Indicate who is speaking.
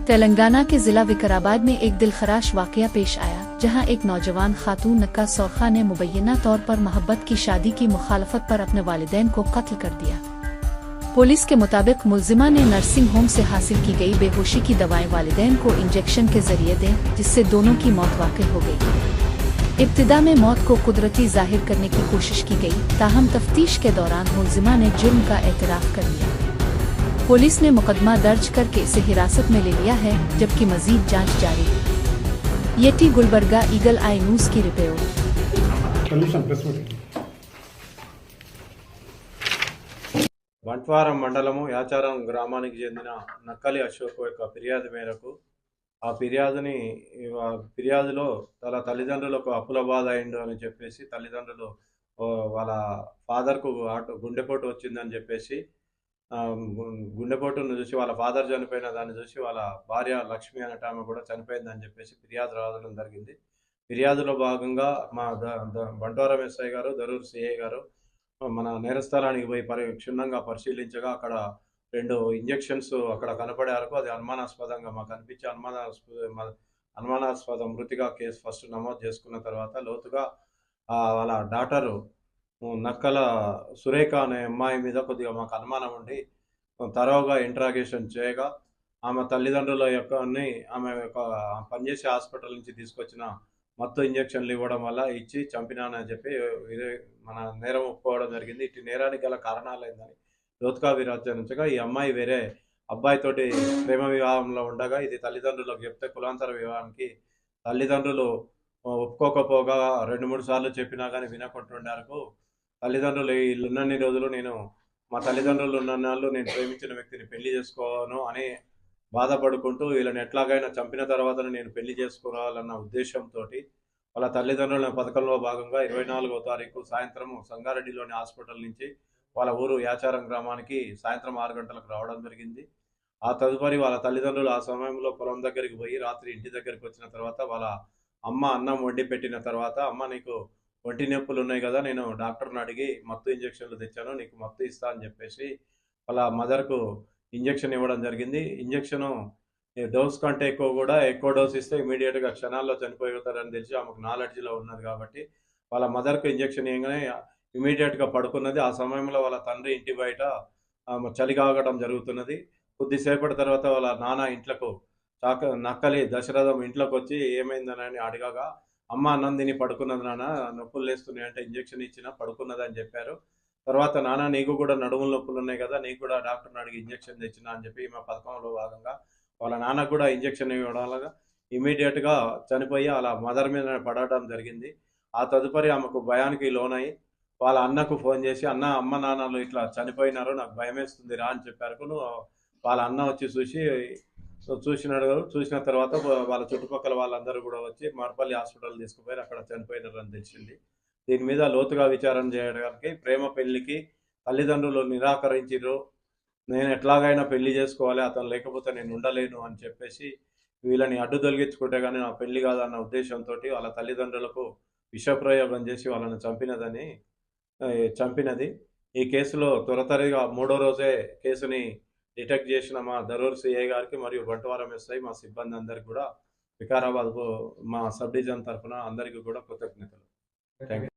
Speaker 1: तेलंगाना के जिला विकाराबाद में एक दिलखराश वाकया पेश आया, जहां एक नौजवान खातून नक्का सौखा ने मुबैना तौर पर मोहब्बत की शादी की मुखालफत पर अपने वालिदैन को कत्ल कर दिया। पुलिस के मुताबिक मुल्जिमा ने नर्सिंग होम से हासिल की गई बेहोशी की दवाएं वालिदैन को इंजेक्शन के जरिए दें, जिससे दोनों की मौत वाक़ई हो गई। इब्तिदा में मौत को कुदरती जाहिर करने की कोशिश की गई, ताहम तफ्तीश के दौरान मुल्जिमा ने जुर्म का एतराफ़ कर लिया। पुलिस ने मुकदमा दर्ज करके इसे हिरासत में ले लिया है, जबकि मजीद जांच जारी है। Yeti Gulbarga eagle I news की रिपोर्ट।
Speaker 2: బంట్వారం మండలము యాచారం గ్రామానికి చెందిన నక్కలి అశోక్ యొక్క ఫిర్యాదు మేరకు ఆ ఫిర్యాదులో తన తల్లిదండ్రులకు అప్పుల బాధ అయిండు అని చెప్పేసి తల్లిదండ్రులు వాళ్ళ ఫాదర్కు గుండెపోటు వచ్చిందని చెప్పేసి గుండెపోటును చూసి వాళ్ళ ఫాదర్ చనిపోయిన దాన్ని చూసి వాళ్ళ భార్య లక్ష్మి అనేట ఆమె కూడా చనిపోయిందని చెప్పేసి ఫిర్యాదు రావడం జరిగింది. ఫిర్యాదులో భాగంగా మా బంట్వారం ఎస్ఐ గారు, దరూర్ సిఐ గారు మన నేరస్థలానికి పోయి క్షుణ్ణంగా పరిశీలించగా అక్కడ 2 ఇంజెక్షన్స్ అక్కడ కనపడే వరకు అది అనుమానాస్పదంగా మాకు అనిపించి అనుమానాస్పద మృతిగా కేసు ఫస్ట్ నమోదు చేసుకున్న తర్వాత లోతుగా వాళ్ళ డాటరు నక్కల సురేఖ అనే అమ్మాయి మీద కొద్దిగా మాకు అనుమానం ఉండి తరోగా ఇంట్రాగేషన్ చేయగా ఆమె తల్లిదండ్రుల ఆమె యొక్క పనిచేసే హాస్పిటల్ నుంచి తీసుకొచ్చిన మత్తు ఇంజెక్షన్లు ఇవ్వడం వల్ల ఇచ్చి చంపినానని చెప్పి మన నేరం ఒప్పుకోవడం జరిగింది. ఇటు నేరానికి గల కారణాలైందని లోతుగా విచారించగా ఈ అమ్మాయి వేరే అబ్బాయితోటి ప్రేమ వివాహంలో ఉండగా ఇది తల్లిదండ్రులకు చెప్తే కులాంతర వివాహానికి తల్లిదండ్రులు ఒప్పుకోకపోగా 2-3 సార్లు చెప్పినా కానీ వినకుంటుండేందుకు తల్లిదండ్రులు వీళ్ళున్నన్ని రోజులు మా తల్లిదండ్రులు ఉన్నన్నాళ్ళు నేను ప్రేమించిన వ్యక్తిని పెళ్లి చేసుకోను అని బాధపడుకుంటూ వీళ్ళని ఎట్లాగైనా చంపిన తర్వాత నేను పెళ్లి చేసుకోవాలన్న ఉద్దేశంతో వాళ్ళ తల్లిదండ్రుల పథకంలో భాగంగా 24వ తారీఖు సాయంత్రం సంగారెడ్డిలోని హాస్పిటల్ నుంచి వాళ్ళ ఊరు యాచారం గ్రామానికి సాయంత్రం 6 గంటలకు రావడం జరిగింది. ఆ తదుపరి వాళ్ళ తల్లిదండ్రులు ఆ సమయంలో పొలం దగ్గరికి పోయి రాత్రి ఇంటి దగ్గరికి వచ్చిన తర్వాత వాళ్ళ అమ్మ అన్నం వండి పెట్టిన తర్వాత, అమ్మ నీకు ఒంటి నొప్పులు ఉన్నాయి కదా, నేను డాక్టర్ని అడిగి మత్తు ఇంజక్షన్లు తెచ్చాను, నీకు మత్తు ఇస్తా అని చెప్పేసి వాళ్ళ మదర్కు ఇంజక్షన్ ఇవ్వడం జరిగింది. ఇంజక్షను డోస్ కంటే ఎక్కువ డోస్ ఇస్తే ఇమీడియట్గా క్షణాల్లో చనిపోతారని తెలిసి ఆమెకు నాలెడ్జ్లో ఉన్నది కాబట్టి వాళ్ళ మదర్కు ఇంజక్షన్ ఇవ్వగానే ఇమీడియట్గా పడుకున్నది. ఆ సమయంలో వాళ్ళ తండ్రి ఇంటి బయట చలి కాగడం జరుగుతున్నది. కొద్దిసేపటి తర్వాత వాళ్ళ నాన్న ఇంట్లకు నక్కలి దశరథం ఇంట్లోకి వచ్చి ఏమైందని అడగగా, అమ్మ అన్నం తిని పడుకున్నది నాన్న, నొప్పులు లేస్తున్నాయి అంటే ఇంజక్షన్ ఇచ్చినా పడుకున్నదని చెప్పారు. తర్వాత నాన్న నీకు కూడా నడుముల నొప్పులు ఉన్నాయి కదా, నీకు కూడా డాక్టర్ని అడిగి ఇంజక్షన్ తెచ్చినా అని చెప్పి ఈమె పథకంలో భాగంగా వాళ్ళ నాన్నకు కూడా ఇంజక్షన్ ఇవ్వడం వల్ల ఇమీడియట్గా చనిపోయి అలా మదర్ మీద పడటం జరిగింది. ఆ తదుపరి ఆమెకు భయానికి లోనై వాళ్ళ అన్నకు ఫోన్ చేసి, అమ్మ నాన్నలు ఇట్లా చనిపోయినారు, నాకు భయం వేస్తుంది రా అని చెప్పారు. వాళ్ళ అన్న వచ్చి చూసిన తర్వాత వాళ్ళ చుట్టుపక్కల వాళ్ళందరూ కూడా వచ్చి మర్పల్లి హాస్పిటల్ తీసుకుపోయి అక్కడ చనిపోయినారని తెలిసింది. దీని మీద లోతుగా విచారణ చేయడానికి ప్రేమ పెళ్లికి తల్లిదండ్రులు నిరాకరించారు. నేను ఎట్లాగైనా పెళ్లి చేసుకోవాలి, అతను లేకపోతే నేను ఉండలేను అని చెప్పేసి వీళ్ళని అడ్డు తొలగించుకుంటే కానీ నా పెళ్లి కాదన్న ఉద్దేశంతో వాళ్ళ తల్లిదండ్రులకు విషప్రయోగం చేసి వాళ్ళని చంపినది. ఈ కేసులో త్వరతరిగా 3వ రోజే కేసుని డిటెక్ట్ చేసిన మా దరూర్ సిఐ గారికి మరియు బంట్వారం ఎస్ఐ మా సిబ్బంది అందరికీ కూడా వికారాబాద్ మా సబ్ డివిజన్ తరఫున అందరికీ కూడా కృతజ్ఞతలు. Thank you.